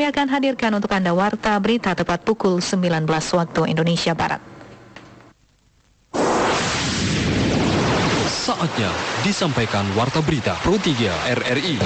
Kami akan hadirkan untuk Anda Warta Berita tepat pukul 19 waktu Indonesia Barat. Saatnya disampaikan Warta Berita Pro 3 RRI.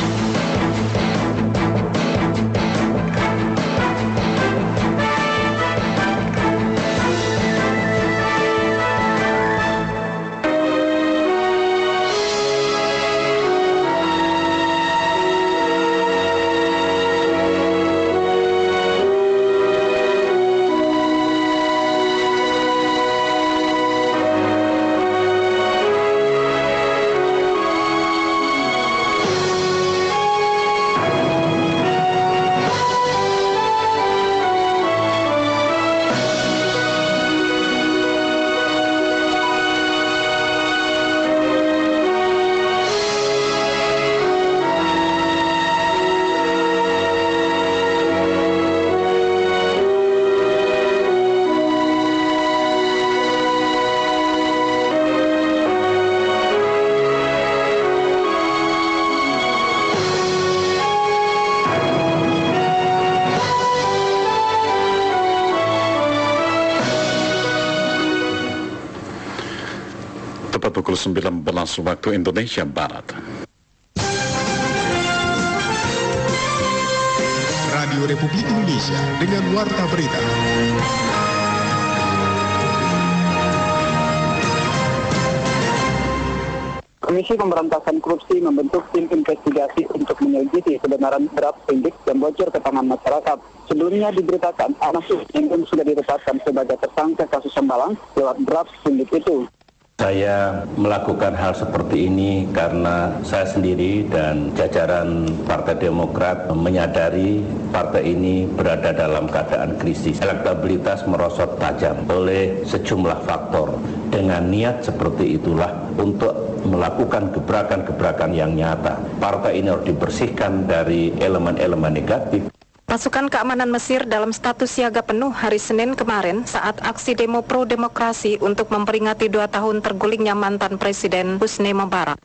Tepat pukul 19 waktu Indonesia Barat. Radio Republik Indonesia dengan Warta Berita. Komisi Pemberantasan Korupsi membentuk tim investigasi untuk menyelidiki kebenaran draft sprindik yang bocor ke tangan masyarakat. Sebelumnya diberitakan Anas Urbaningrum sudah ditetapkan sebagai tersangka kasus Sembalang lewat draft sprindik itu. Saya melakukan hal seperti ini karena saya sendiri dan jajaran Partai Demokrat menyadari partai ini berada dalam keadaan krisis. Elektabilitas merosot tajam oleh sejumlah faktor. Dengan niat seperti itulah untuk melakukan gebrakan-gebrakan yang nyata. Partai ini harus dibersihkan dari elemen-elemen negatif. Pasukan keamanan Mesir dalam status siaga penuh hari Senin kemarin saat aksi demo pro-demokrasi untuk memperingati 2 tahun tergulingnya mantan Presiden Husni Mubarak.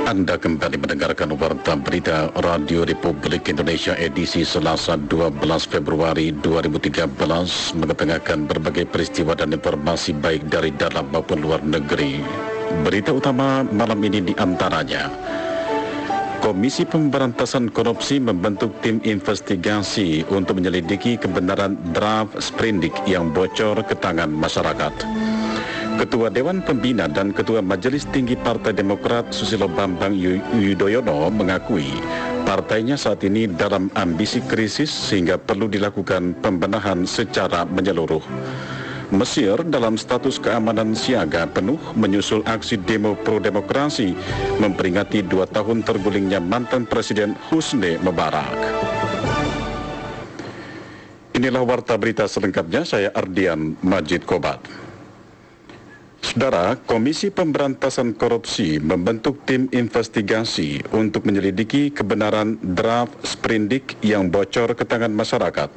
Anda kembali mendengarkan Warta Berita Radio Republik Indonesia edisi Selasa 12 Februari 2013 mengetengahkan berbagai peristiwa dan informasi baik dari dalam maupun luar negeri. Berita utama malam ini diantaranya: Komisi Pemberantasan Korupsi membentuk tim investigasi untuk menyelidiki kebenaran draft sprindik yang bocor ke tangan masyarakat. Ketua Dewan Pembina dan Ketua Majelis Tinggi Partai Demokrat Susilo Bambang Yudhoyono mengakui partainya saat ini dalam ambisi krisis sehingga perlu dilakukan pembenahan secara menyeluruh. Mesir dalam status keamanan siaga penuh menyusul aksi demo pro-demokrasi memperingati 2 tahun tergulingnya mantan Presiden Husni Mubarak. Inilah Warta Berita selengkapnya, saya Ardian Majid Kobat. Saudara, Komisi Pemberantasan Korupsi membentuk tim investigasi untuk menyelidiki kebenaran draft sprindik yang bocor ke tangan masyarakat.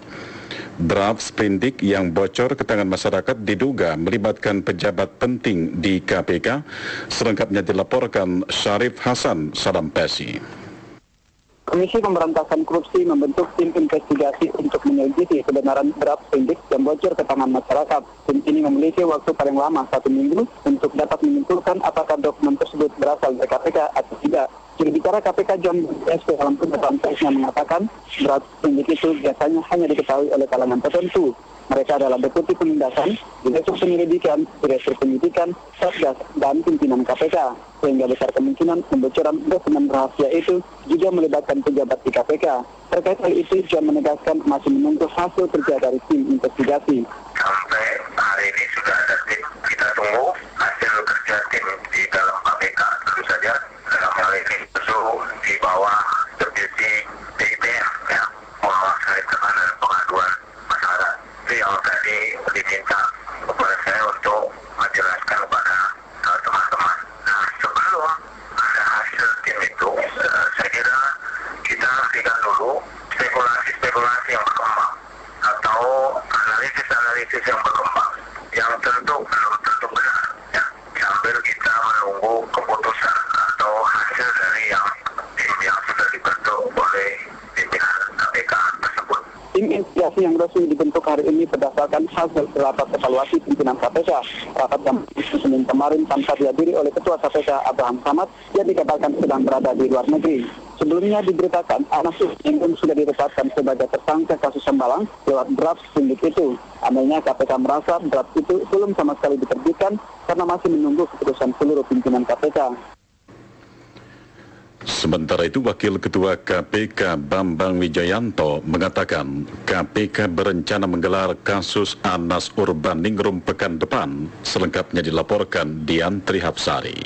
Draft sprindik yang bocor ke tangan masyarakat diduga melibatkan pejabat penting di KPK, selengkapnya dilaporkan Syarif Hasan Salampesi. Komisi Pemberantasan Korupsi membentuk tim investigasi untuk menyelidiki kebenaran draft sprindik yang bocor ke tangan masyarakat. Tim ini memiliki waktu paling lama 1 minggu untuk dapat menyimpulkan apakah dokumen tersebut berasal dari KPK atau tidak. Juru bicara KPK John SP dalam pernyataan persnya mengatakan draft sprindik itu biasanya hanya diketahui oleh kalangan tertentu. Mereka adalah Deputi Penindakan, Direktur Penyelidikan, Direktur Penyidikan, Satgas, dan pimpinan KPK. Sehingga besar kemungkinan pembocoran dokumen rahasia itu juga melibatkan pejabat di KPK. Terkait hal itu, John menegaskan masih menunggu hasil kerja dari tim investigasi. Sampai hari ini sudah ada tim, kita tunggu hasil kerja tim di dalam KPK. Tentu saja dalam hal ini tentu di bawah Deputi PIPM ya, mewakili tekanan pengaduan masyarakat. Itu yang tadi diminta kepada saya untuk menjelaskan kepada teman-teman. Nah, sebelum ada hasil tim itu, saya kira kita hentikan dulu spekulasi-spekulasi yang berkembang atau analisis-analisis yang berkembang yang komisi yang resmi dibentuk hari ini berdasarkan hasil rapat evaluasi pimpinan KPK. Rapat yang Senin kemarin tanpa dihadiri oleh Ketua KPK Abraham Samad yang dikatakan sedang berada di luar negeri. Sebelumnya diberitakan Anas Urbaningrum sudah ditetapkan sebagai tersangka kasus Hambalang lewat draft sprindik itu. Anehnya KPK merasa draft itu belum sama sekali diterbitkan karena masih menunggu keputusan seluruh pimpinan KPK. Sementara itu, Wakil Ketua KPK Bambang Wijoyanto mengatakan KPK berencana menggelar kasus Anas Urbaningrum pekan depan. Selengkapnya dilaporkan Dian Trihapsari.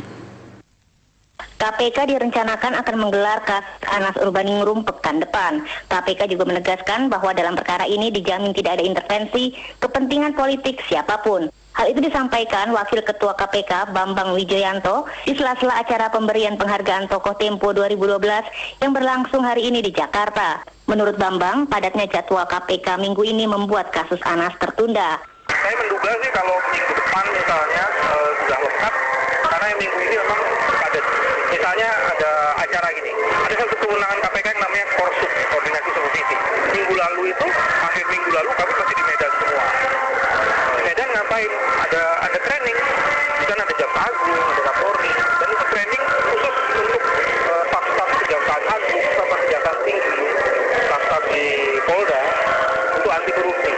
KPK direncanakan akan menggelar kasus Anas Urbaningrum pekan depan. KPK juga menegaskan bahwa dalam perkara ini dijamin tidak ada intervensi kepentingan politik siapapun. Hal itu disampaikan Wakil Ketua KPK Bambang Wijoyanto di sela-sela acara pemberian penghargaan Tokoh Tempo 2012 yang berlangsung hari ini di Jakarta. Menurut Bambang, padatnya jadwal KPK minggu ini membuat kasus Anas tertunda. Saya menduga sih kalau minggu depan misalnya sudah lengkap, karena minggu ini memang padat. Misalnya ada acara gini, ada satu kewenangan KPK yang namanya Korsum, Koordinasi Supervisi. Minggu lalu itu, akhir minggu lalu kami masih di Medan semua. Di Medan ngapain? Ada training, di sana ada Jaksa Agung, ada Kapolri, dan itu training khusus untuk staf-staf Kejaksaan Agung, staf Kejaksaan Tinggi, staf di Polda untuk anti korupsi.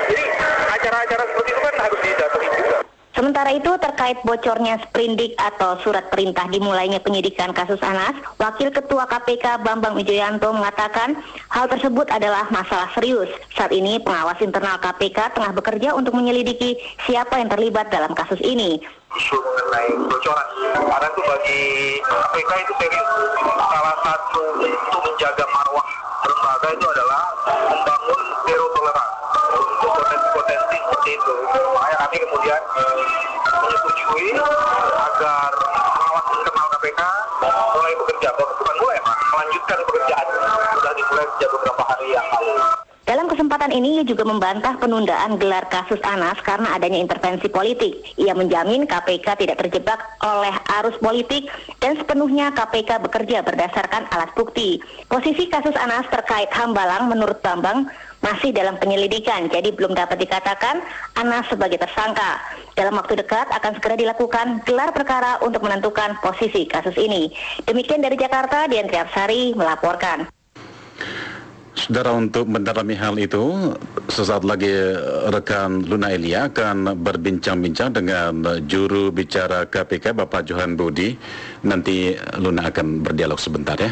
Jadi acara-acara seperti itu kan harus didatangi juga. Sementara itu, terkait bocornya sprindik atau surat perintah dimulainya penyidikan kasus Anas, Wakil Ketua KPK Bambang Wijoyanto mengatakan hal tersebut adalah masalah serius. Saat ini pengawas internal KPK tengah bekerja untuk menyelidiki siapa yang terlibat dalam kasus ini. Isu mengenai bocoran, karena itu bagi KPK itu serius. Salah satu untuk menjaga marwah lembaga itu adalah membangun zero tolerance untuk potensi-potensi seperti itu. Makanya kami kemudian menyetujui agar pengawas internal KPK mulai bekerja, bukan mulai Pak, melanjutkan pekerjaan sudah dimulai sejak beberapa hari yang lalu. Dalam kesempatan ini, ia juga membantah penundaan gelar kasus Anas karena adanya intervensi politik. Ia menjamin KPK tidak terjebak oleh arus politik dan sepenuhnya KPK bekerja berdasarkan alat bukti. Posisi kasus Anas terkait Hambalang menurut Bambang masih dalam penyelidikan, jadi belum dapat dikatakan Anas sebagai tersangka. Dalam waktu dekat akan segera dilakukan gelar perkara untuk menentukan posisi kasus ini. Demikian dari Jakarta, Dian Trihapsari melaporkan. Saudara, untuk mendalami hal itu, sesaat lagi rekan Luna Elia akan berbincang-bincang dengan juru bicara KPK Bapak Johan Budi. Nanti Luna akan berdialog sebentar ya.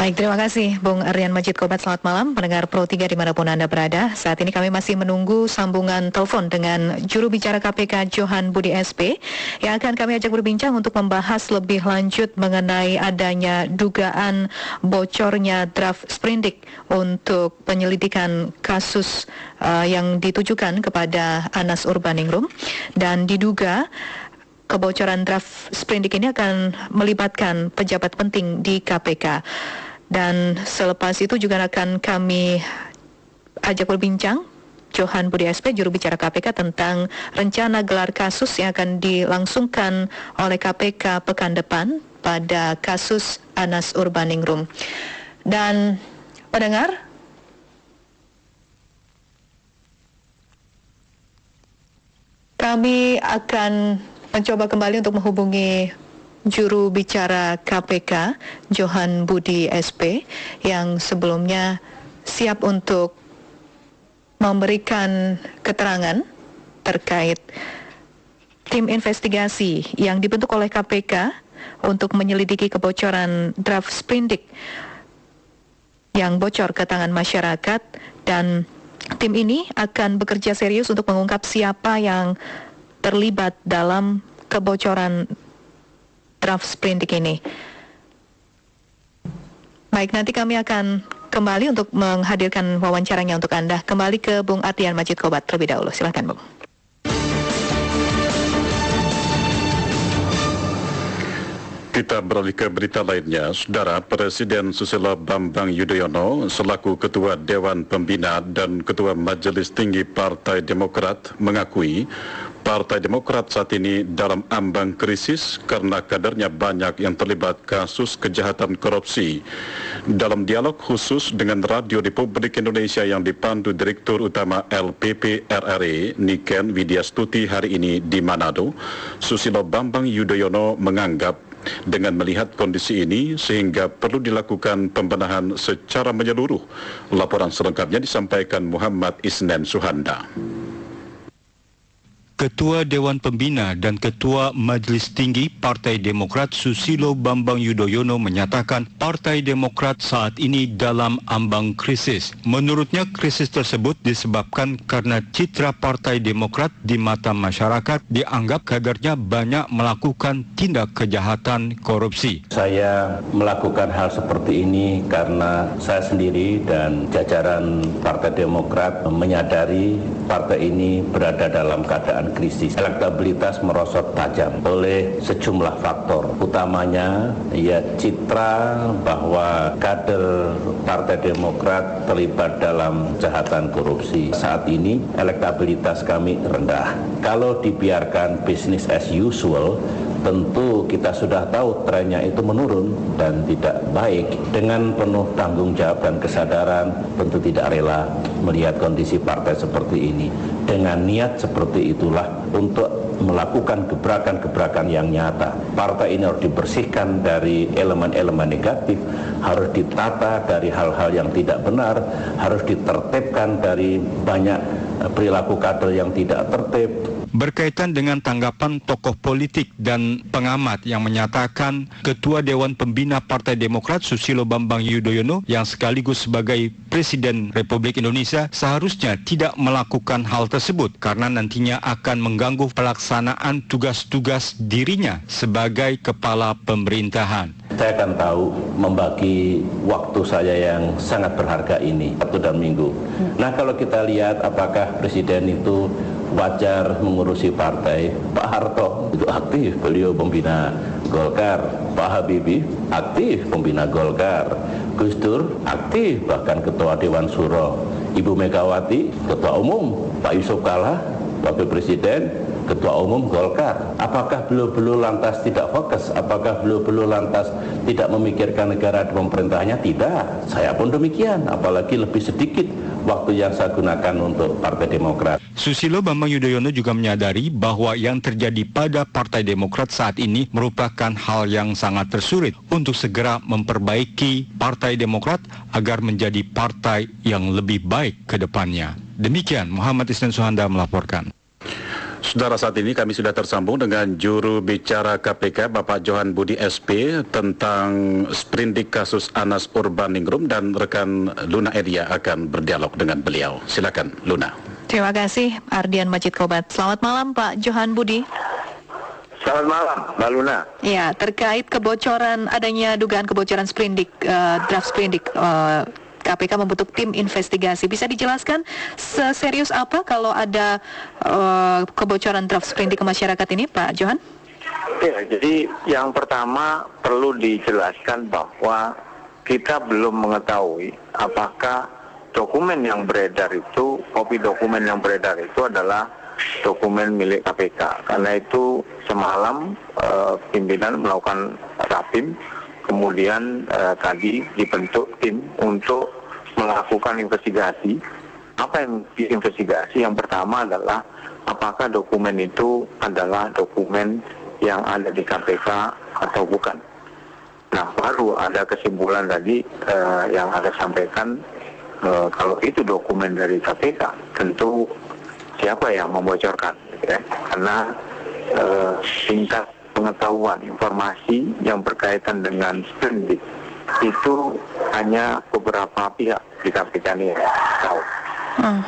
Baik, terima kasih Bung Rian Majid Kobat. Selamat malam pendengar Pro 3 dimanapun Anda berada. Saat ini kami masih menunggu sambungan telepon dengan juru bicara KPK Johan Budi SP yang akan kami ajak berbincang untuk membahas lebih lanjut mengenai adanya dugaan bocornya draft sprindik untuk penyelidikan kasus yang ditujukan kepada Anas Urbaningrum, dan diduga kebocoran draft sprindik ini akan melibatkan pejabat penting di KPK. Dan selepas itu juga akan kami ajak berbincang Johan Budi SP, juru bicara KPK, tentang rencana gelar kasus yang akan dilangsungkan oleh KPK pekan depan pada kasus Anas Urbaningrum. Dan pendengar, kami akan mencoba kembali untuk menghubungi juru bicara KPK Johan Budi SP yang sebelumnya siap untuk memberikan keterangan terkait tim investigasi yang dibentuk oleh KPK untuk menyelidiki kebocoran draft sprindik yang bocor ke tangan masyarakat, dan tim ini akan bekerja serius untuk mengungkap siapa yang terlibat dalam kebocoran draft sprindik ini. Baik, nanti kami akan kembali untuk menghadirkan wawancaranya untuk Anda. Kembali ke Bung Rian Majid Kobat terlebih dahulu. Silakan, Bung. Kita beralih ke berita lainnya. Saudara, Presiden Susilo Bambang Yudhoyono selaku Ketua Dewan Pembina dan Ketua Majelis Tinggi Partai Demokrat mengakui Partai Demokrat saat ini dalam ambang krisis karena kadernya banyak yang terlibat kasus kejahatan korupsi. Dalam dialog khusus dengan Radio Republik Indonesia yang dipandu Direktur Utama LPP RRI Niken Widyastuti hari ini di Manado, Susilo Bambang Yudhoyono menganggap dengan melihat kondisi ini sehingga perlu dilakukan pembenahan secara menyeluruh. Laporan selengkapnya disampaikan Muhammad Isnen Suhanda. Ketua Dewan Pembina dan Ketua Majelis Tinggi Partai Demokrat Susilo Bambang Yudhoyono menyatakan Partai Demokrat saat ini dalam ambang krisis. Menurutnya krisis tersebut disebabkan karena citra Partai Demokrat di mata masyarakat dianggap kadernya banyak melakukan tindak kejahatan korupsi. Saya melakukan hal seperti ini karena saya sendiri dan jajaran Partai Demokrat menyadari partai ini berada dalam keadaan krisis. Elektabilitas merosot tajam oleh sejumlah faktor. Utamanya ya citra bahwa kader Partai Demokrat terlibat dalam kejahatan korupsi. Saat ini elektabilitas kami rendah. Kalau dibiarkan business as usual, tentu kita sudah tahu trennya itu menurun dan tidak baik. Dengan penuh tanggung jawab dan kesadaran, tentu tidak rela melihat kondisi partai seperti ini. Dengan niat seperti itulah untuk melakukan gebrakan-gebrakan yang nyata. Partai ini harus dibersihkan dari elemen-elemen negatif, harus ditata dari hal-hal yang tidak benar, harus ditertibkan dari banyak perilaku kader yang tidak tertib. Berkaitan dengan tanggapan tokoh politik dan pengamat yang menyatakan Ketua Dewan Pembina Partai Demokrat Susilo Bambang Yudhoyono yang sekaligus sebagai Presiden Republik Indonesia seharusnya tidak melakukan hal tersebut karena nantinya akan mengganggu pelaksanaan tugas-tugas dirinya sebagai kepala pemerintahan. Saya akan tahu membagi waktu saya yang sangat berharga ini, Sabtu dan Minggu. Nah, kalau kita lihat apakah Presiden itu wajar mengurusi partai. Pak Harto itu aktif, beliau pembina Golkar. Pak Habibie aktif pembina Golkar. Gus Dur aktif, bahkan Ketua Dewan Suro. Ibu Megawati Ketua Umum. Pak Yusuf Kalla Wakil Presiden, Ketua Umum Golkar. Apakah beliau lantas tidak fokus? Apakah beliau lantas tidak memikirkan negara dan pemerintahnya? Tidak. Saya pun demikian, apalagi lebih sedikit waktu yang saya gunakan untuk Partai Demokrat. Susilo Bambang Yudhoyono juga menyadari bahwa yang terjadi pada Partai Demokrat saat ini merupakan hal yang sangat tersulit untuk segera memperbaiki Partai Demokrat agar menjadi partai yang lebih baik ke depannya. Demikian Muhammad Isnen Suhanda melaporkan. Saudara, saat ini kami sudah tersambung dengan juru bicara KPK Bapak Johan Budi SP tentang sprindik kasus Anas Urbaningrum dan rekan Luna Edia akan berdialog dengan beliau. Silakan Luna. Terima kasih Ardian Majid Kobat. Selamat malam Pak Johan Budi. Selamat malam Mbak Luna. Ya, terkait kebocoran, adanya dugaan kebocoran sprindik, draft sprindik, KPK membentuk tim investigasi. Bisa dijelaskan seserius apa kalau ada kebocoran draft sprindik ke masyarakat ini, Pak Johan? Ya, jadi yang pertama perlu dijelaskan bahwa kita belum mengetahui apakah dokumen yang beredar itu, kopi dokumen yang beredar itu adalah dokumen milik KPK. Karena itu semalam pimpinan melakukan rapim, kemudian tadi dibentuk tim untuk melakukan investigasi. Apa yang diinvestigasi? Yang pertama adalah apakah dokumen itu adalah dokumen yang ada di KPK atau bukan. Nah, baru ada kesimpulan tadi yang ada sampaikan, kalau itu dokumen dari KPK, tentu siapa yang membocorkan, ya? Karena tingkat pengetahuan informasi yang berkaitan dengan sprindik itu hanya beberapa pihak di KPK ini tahu.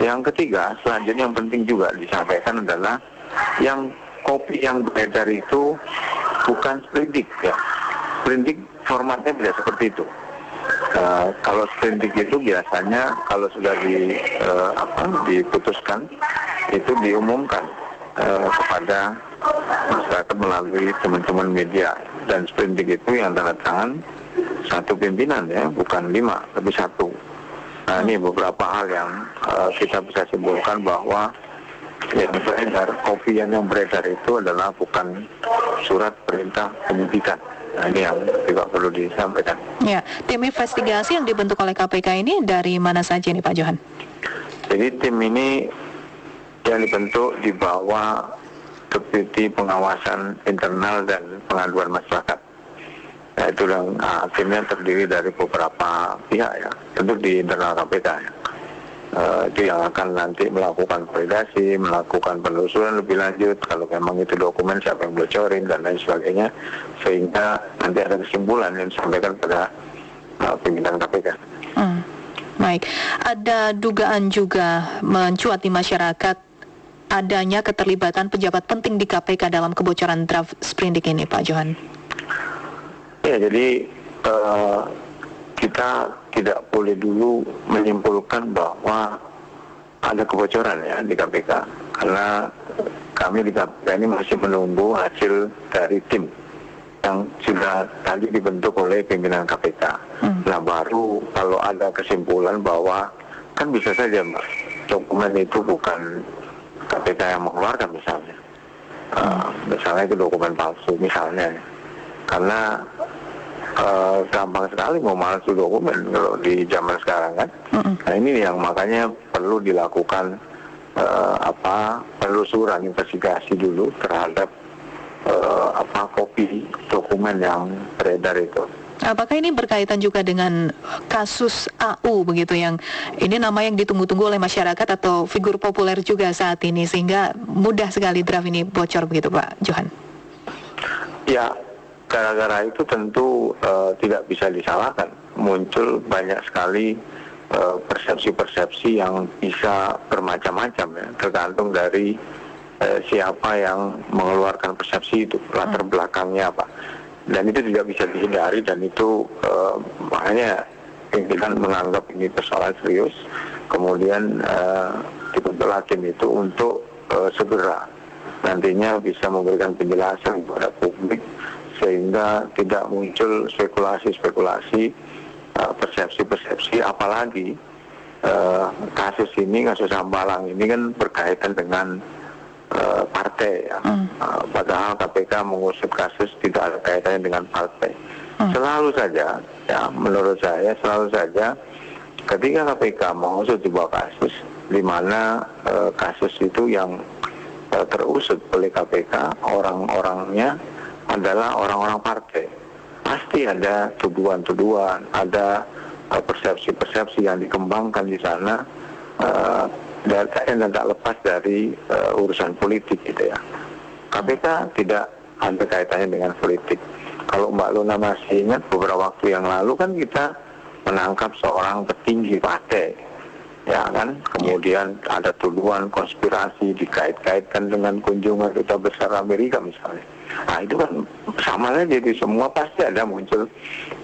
Yang ketiga, selanjutnya yang penting juga disampaikan adalah yang kopi yang beredar itu bukan sprindik, ya. Sprindik formatnya tidak seperti itu. Kalau sprindik itu biasanya kalau sudah diputuskan itu diumumkan kepada masyarakat melalui teman-teman media. dan sprindik itu yang tanda tangan satu pimpinan ya, bukan 5 tapi 1. Nah ini beberapa hal yang kita bisa simpulkan bahwa yang beredar, kopi yang beredar itu adalah bukan surat perintah penyidikan. Nah ini yang juga perlu disampaikan. Ya, tim investigasi yang dibentuk oleh KPK ini dari mana saja nih Pak Johan? Jadi tim ini yang dibentuk di bawah Deputi Pengawasan Internal dan Pengaduan Masyarakat. Nah, itu yang timnya terdiri dari beberapa pihak ya, tentu di internal KPK ya. Itu yang akan nanti melakukan validasi, melakukan penelusuran lebih lanjut kalau memang itu dokumen siapa yang bocorin dan lain sebagainya, sehingga nanti ada kesimpulan yang disampaikan pada pimpinan KPK. Baik, ada dugaan juga mencuat di masyarakat adanya keterlibatan pejabat penting di KPK dalam kebocoran draft sprindik ini, Pak Johan. Ya, jadi kita tidak boleh dulu menyimpulkan bahwa ada kebocoran ya di KPK, karena kami di KPK ini masih menunggu hasil dari tim yang sudah tadi dibentuk oleh pimpinan KPK. Nah baru kalau ada kesimpulan bahwa kan bisa saja Mbak, dokumen itu bukan KPK yang mengeluarkan misalnya, misalnya itu dokumen palsu misalnya, karena gampang sekali mau palsu dokumen kalau di zaman sekarang kan. Nah ini yang makanya perlu dilakukan penelusuran investigasi dulu terhadap kopi dokumen yang beredar itu. Apakah ini berkaitan juga dengan kasus AU begitu, yang ini nama yang ditunggu-tunggu oleh masyarakat atau figur populer juga saat ini, sehingga mudah sekali draft ini bocor begitu Pak Johan? Ya, gara-gara itu tentu tidak bisa disalahkan. Muncul banyak sekali persepsi-persepsi yang bisa bermacam-macam ya, tergantung dari siapa yang mengeluarkan persepsi itu, latar belakangnya apa. Dan itu tidak bisa dihindari, dan itu makanya pimpinan menganggap ini persoalan serius. Kemudian dibentuk hakim itu untuk segera nantinya bisa memberikan penjelasan kepada publik, sehingga tidak muncul spekulasi-spekulasi, persepsi-persepsi. Apalagi kasus Hambalang ini kan berkaitan dengan partai ya. Padahal KPK mengusut kasus tidak ada kaitannya dengan partai. Selalu saja ya, menurut saya selalu saja ketika KPK mengusut sebuah kasus di mana kasus itu yang terusut oleh KPK orang-orangnya adalah orang-orang partai, pasti ada tuduhan-tuduhan, ada persepsi-persepsi yang dikembangkan di sana, dan tak lepas dari urusan politik gitu ya. KPK tidak ada kaitannya dengan politik. Kalau Mbak Luna masih ingat beberapa waktu yang lalu kan kita menangkap seorang petinggi partai, ya kan? Kemudian ada tuduhan konspirasi dikait-kaitkan dengan kunjungan duta besar Amerika misalnya. Nah itu kan sama saja, jadi semua pasti ada muncul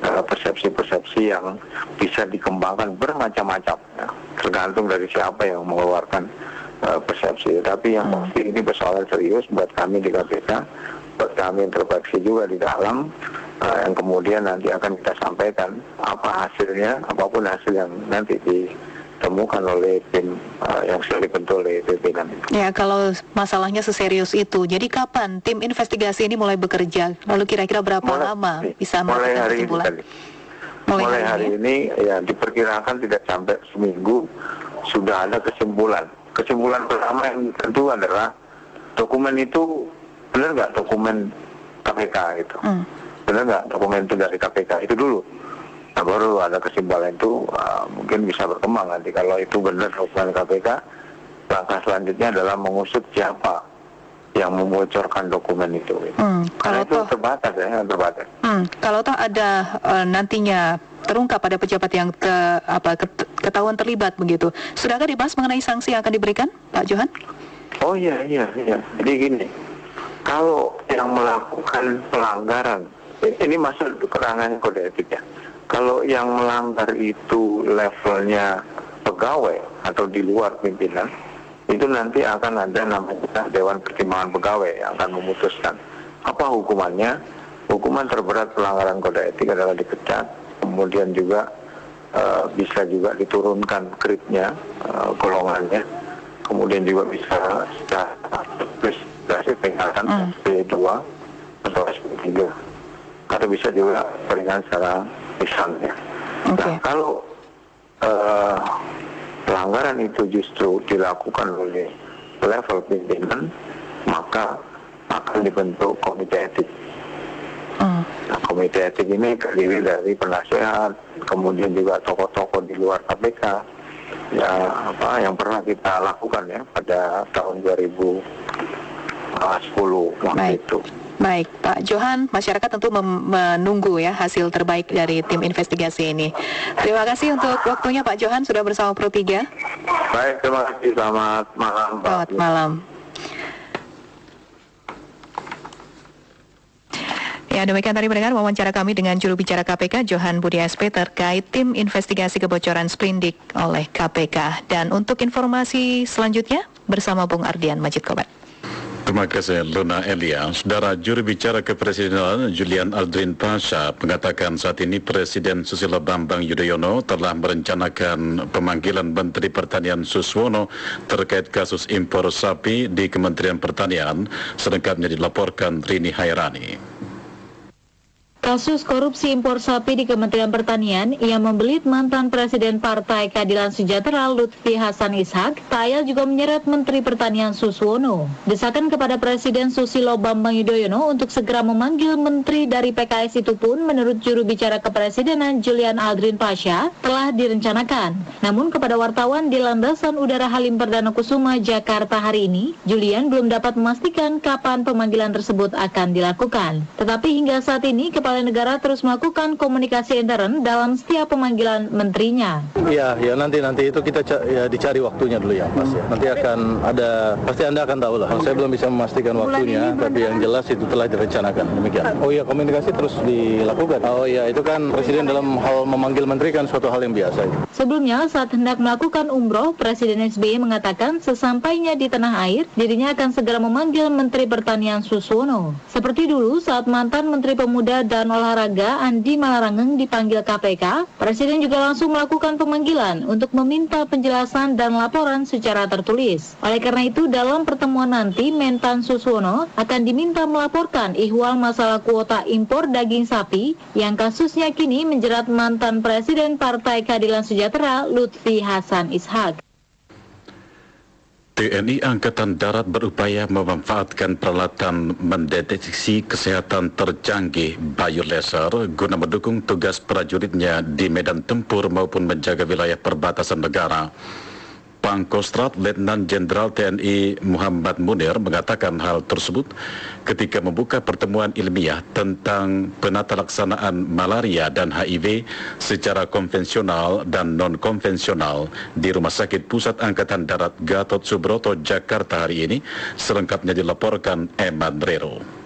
persepsi-persepsi yang bisa dikembangkan bermacam-macam ya, tergantung dari siapa yang mengeluarkan persepsi. Tapi yang pasti ini persoalan serius buat kami di KPK, buat kami interaksi juga di dalam, yang kemudian nanti akan kita sampaikan apa hasilnya, apapun hasil yang nanti ditemukan oleh tim yang sudah dibentuk oleh pimpinan. Ya, kalau masalahnya seserius itu, jadi kapan tim investigasi ini mulai bekerja? Lalu kira-kira berapa lama bisa melakukan kesimpulan? Mulai hari ini ya diperkirakan tidak sampai seminggu sudah ada kesimpulan. Kesimpulan pertama yang tentu adalah dokumen itu benar nggak dokumen KPK gitu, benar nggak dokumen itu dari KPK, itu dulu. Nah baru ada kesimpulan itu mungkin bisa berkembang nanti. Kalau itu benar dokumen KPK, langkah selanjutnya adalah mengusut siapa yang membocorkan dokumen itu. Karena itu terbatas ya, terbatas. Kalau toh ada nantinya terungkap pada pejabat yang ketahuan terlibat begitu, sudahkah dibahas mengenai sanksi yang akan diberikan, Pak Johan? Oh iya. Jadi gini, kalau yang melakukan pelanggaran, ini masuk ke ranahnya kode etik ya. Kalau yang melanggar itu levelnya pegawai atau di luar pimpinan, itu nanti akan ada namanya Dewan Pertimbangan Pegawai yang akan memutuskan apa hukumannya hukuman terberat pelanggaran kode etik adalah dipecat, kemudian juga bisa juga diturunkan grade-nya, golongannya, kemudian juga bisa secara diskresi peringatan SP2 atau SP3, atau bisa juga peringatan secara lisannya. Nah, kalau pelanggaran itu justru dilakukan oleh level pimpinan, maka akan dibentuk komite etik. Nah, komite etik ini terdiri dari penasehat, kemudian juga tokoh-tokoh di luar KPK, yang pernah kita lakukan ya pada tahun 2010 waktu itu. Baik, Pak Johan, masyarakat tentu menunggu ya hasil terbaik dari tim investigasi ini. Terima kasih untuk waktunya Pak Johan sudah bersama Pro 3. Baik, terima kasih. Selamat malam. Selamat malam. Ya, demikian tadi mendengar wawancara kami dengan juru bicara KPK Johan Budi SP terkait tim investigasi kebocoran Sprindik oleh KPK. Dan untuk informasi selanjutnya bersama Bung Ardian Majid Kobat. Terima kasih Luna Elia. Saudara, juru bicara kepresidenan Julian Aldrin Pasha mengatakan saat ini Presiden Susilo Bambang Yudhoyono telah merencanakan pemanggilan Menteri Pertanian Suswono terkait kasus impor sapi di Kementerian Pertanian, selengkapnya dilaporkan Rini Hairani. Kasus korupsi impor sapi di Kementerian Pertanian yang membelit mantan Presiden Partai Keadilan Sejahtera Lutfi Hasan Ishak, Tayal juga menyeret Menteri Pertanian Suswono. Desakan kepada Presiden Susilo Bambang Yudhoyono untuk segera memanggil menteri dari PKS itu pun menurut juru bicara kepresidenan Julian Aldrin Pasha telah direncanakan. Namun kepada wartawan di Landasan Udara Halim Perdana Kusuma, Jakarta hari ini, Julian belum dapat memastikan kapan pemanggilan tersebut akan dilakukan. Tetapi hingga saat ini Kepala Negara terus melakukan komunikasi intern dalam setiap pemanggilan menterinya. Ya nanti itu kita dicari waktunya dulu ya, Mas. Nanti akan ada, pasti Anda akan tahu lah. Saya belum bisa memastikan waktunya, tapi yang jelas itu telah direncanakan. Demikian. Oh iya, komunikasi terus dilakukan. Oh iya, itu kan Presiden dalam hal memanggil menteri kan suatu hal yang biasa. Sebelumnya saat hendak melakukan umroh, Presiden SBY mengatakan sesampainya di tanah air, dirinya akan segera memanggil Menteri Pertanian Suswono. Seperti dulu saat mantan Menteri Pemuda dan Olahraga Andi Malarangeng dipanggil KPK, Presiden juga langsung melakukan pemanggilan untuk meminta penjelasan dan laporan secara tertulis. Oleh karena itu, dalam pertemuan nanti, Mentan Suswono akan diminta melaporkan ihwal masalah kuota impor daging sapi yang kasusnya kini menjerat mantan Presiden Partai Keadilan Sejahtera Lutfi Hasan Ishak. TNI Angkatan Darat berupaya memanfaatkan peralatan mendeteksi kesehatan tercanggih biolaser guna mendukung tugas prajuritnya di medan tempur maupun menjaga wilayah perbatasan negara. Pangkostrat Letnan Jenderal TNI Muhammad Munir mengatakan hal tersebut ketika membuka pertemuan ilmiah tentang penata laksanaan malaria dan HIV secara konvensional dan non-konvensional di Rumah Sakit Pusat Angkatan Darat Gatot Subroto, Jakarta hari ini, selengkapnya dilaporkan Eman Rero.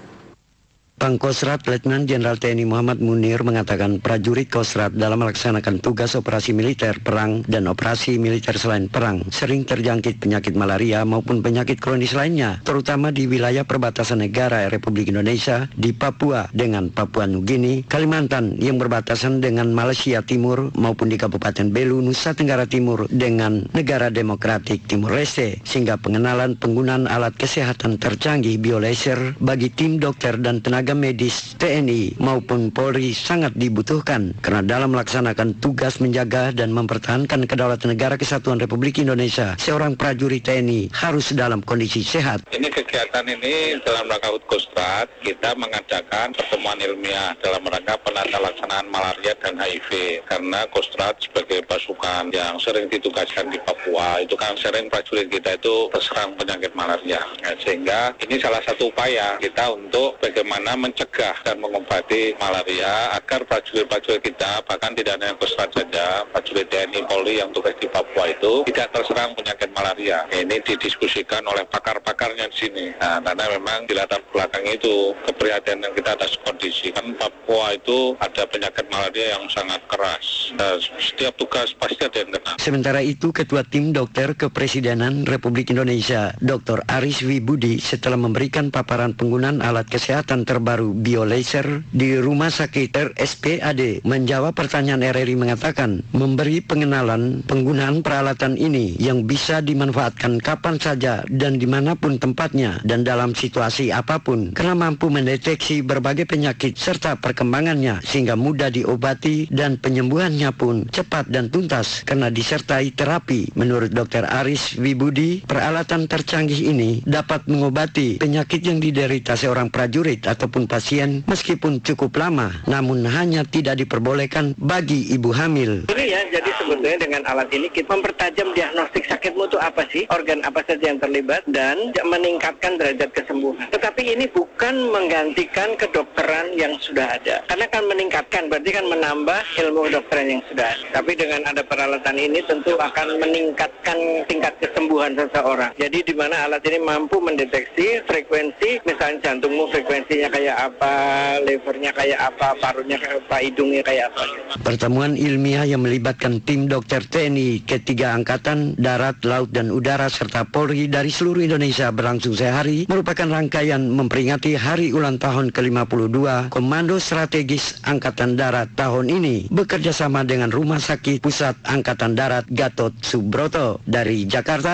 Pangkostrat Letnan Jenderal TNI Muhammad Munir mengatakan prajurit Kostrat dalam melaksanakan tugas operasi militer perang dan operasi militer selain perang sering terjangkit penyakit malaria maupun penyakit kronis lainnya, terutama di wilayah perbatasan negara Republik Indonesia, di Papua dengan Papua Nugini, Kalimantan yang berbatasan dengan Malaysia Timur maupun di Kabupaten Belu, Nusa Tenggara Timur dengan Negara Demokratik Timur Leste, sehingga pengenalan penggunaan alat kesehatan tercanggih biolaser bagi tim dokter dan tenaga medis TNI maupun Polri sangat dibutuhkan karena dalam melaksanakan tugas menjaga dan mempertahankan kedaulatan negara kesatuan Republik Indonesia, seorang prajurit TNI harus dalam kondisi sehat. Ini kegiatan ini dalam rangka Kostrat kita mengadakan pertemuan ilmiah dalam rangka penata laksanaan malaria dan HIV, karena Kostrat sebagai pasukan yang sering ditugaskan di Papua itu kan sering prajurit kita itu terserang penyakit malaria, sehingga ini salah satu upaya kita untuk bagaimana mencegah dan mengobati malaria agar prajurit-prajurit kita, bahkan tidak hanya Kostrat saja, prajurit TNI Polri yang tugas di Papua itu tidak terserang penyakit malaria. Ini didiskusikan oleh pakar-pakarnya di sini. Nah, karena memang di latar belakang itu keprihatinan kita atas kondisi kan Papua itu ada penyakit malaria yang sangat keras. Nah, setiap tugas pasti ada yang kena. Sementara itu, Ketua Tim Dokter Kepresidenan Republik Indonesia, Dr. Aris Wibudi, setelah memberikan paparan penggunaan alat kesehatan terbaik terbaru biolaser di Rumah Sakit RSPAD. Menjawab pertanyaan RRI mengatakan memberi pengenalan penggunaan peralatan ini yang bisa dimanfaatkan kapan saja dan dimanapun tempatnya dan dalam situasi apapun karena mampu mendeteksi berbagai penyakit serta perkembangannya sehingga mudah diobati dan penyembuhannya pun cepat dan tuntas karena disertai terapi. Menurut Dr. Aris Wibudi, peralatan tercanggih ini dapat mengobati penyakit yang diderita seorang prajurit ataupun pasien meskipun cukup lama, namun hanya tidak diperbolehkan bagi ibu hamil. Ini ya, jadi sebetulnya dengan alat ini kita mempertajam diagnostik sakitmu itu apa sih, organ apa saja yang terlibat, dan meningkatkan derajat kesembuhan. Tetapi ini bukan menggantikan kedokteran yang sudah ada, karena kan meningkatkan, berarti kan menambah ilmu kedokteran yang sudah ada. Tapi dengan ada peralatan ini tentu akan meningkatkan tingkat kesembuhan seseorang. Jadi di mana alat ini mampu mendeteksi frekuensi, misalnya jantungmu frekuensinya kayak apa, levernya kayak apa, parunya kayak apa, hidungnya kayak apa. Pertemuan ilmiah yang melibatkan tim dokter TNI ketiga Angkatan Darat, Laut, dan Udara serta Polri dari seluruh Indonesia berlangsung sehari merupakan rangkaian memperingati hari ulang tahun ke-52 Komando Strategis Angkatan Darat tahun ini bekerja sama dengan Rumah Sakit Pusat Angkatan Darat Gatot Subroto. Dari Jakarta,